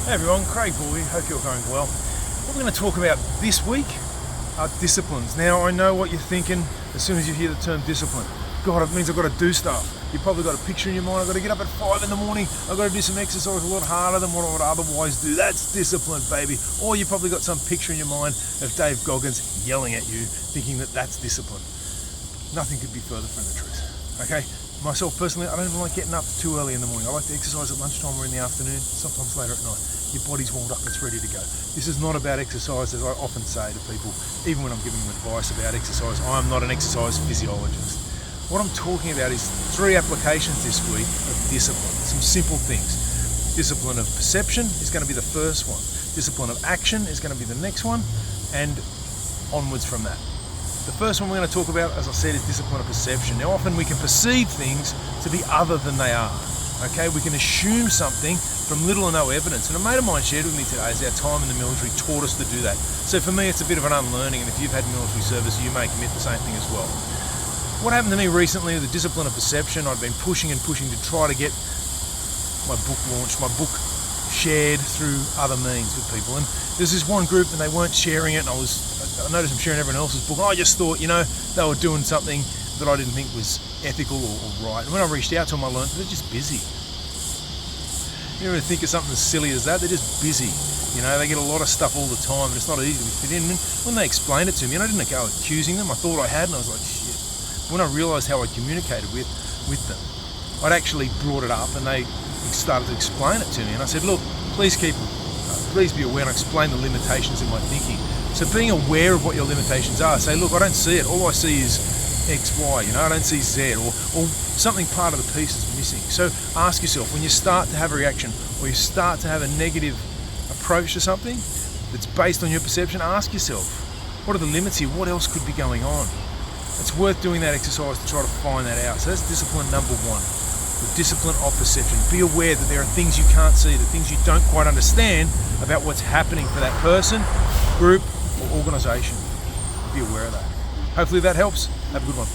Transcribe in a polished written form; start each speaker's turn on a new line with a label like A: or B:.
A: Hey everyone, Craig Bull here, hope you're going well. What we're going to talk about this week are disciplines. Now I know what you're thinking as soon as you hear the term discipline. God, it means I've got to do stuff. You've probably got a picture in your mind, I've got to get up at 5 in the morning, I've got to do some exercise a lot harder than what I would otherwise do. That's discipline, baby. Or you've probably got some picture in your mind of Dave Goggins yelling at you, thinking that that's discipline. Nothing could be further from the truth, okay? Myself personally, I don't even like getting up too early in the morning. I like to exercise at lunchtime or in the afternoon, sometimes later at night. Your body's warmed up, it's ready to go. This is not about exercise, as I often say to people, even when I'm giving them advice about exercise. I'm not an exercise physiologist. What I'm talking about is 3 applications this week of discipline, some simple things. Discipline of perception is going to be the first one. Discipline of action is going to be the next one, and onwards from that. The first one we're going to talk about, as I said, is discipline of perception. Now, often we can perceive things to be other than they are. Okay, we can assume something from little or no evidence. And a mate of mine shared with me today is our time in the military taught us to do that. So for me, it's a bit of an unlearning, and if you've had military service, you may commit the same thing as well. What happened to me recently with the discipline of perception, I've been pushing and pushing to try to get my book launched, my book shared through other means with people. And there's this one group and they weren't sharing it, and I noticed them sharing everyone else's book. And I just thought, they were doing something that I didn't think was ethical or right. And when I reached out to them, I learned they're just busy. You ever think of something as silly as that? They're just busy. They get a lot of stuff all the time, and it's not easy to fit in. And when they explained it to me, I didn't go accusing them. I thought I had, and I was like, shit. When I realised how I communicated with them, I'd actually brought it up, and they started to explain it to me. And I said, look, please be aware, and I explained the limitations in my thinking. So being aware of what your limitations are, say, look, I don't see it. All I see is X, Y, I don't see Z, or something part of the piece is missing. So ask yourself, when you start to have a reaction, or you start to have a negative approach to something that's based on your perception, ask yourself, what are the limits here? What else could be going on? It's worth doing that exercise to try to find that out. So that's discipline number 1. The discipline of perception. Be aware that there are things you can't see, the things you don't quite understand about what's happening for that person, group, or organisation. Be aware of that. Hopefully that helps. Have a good one.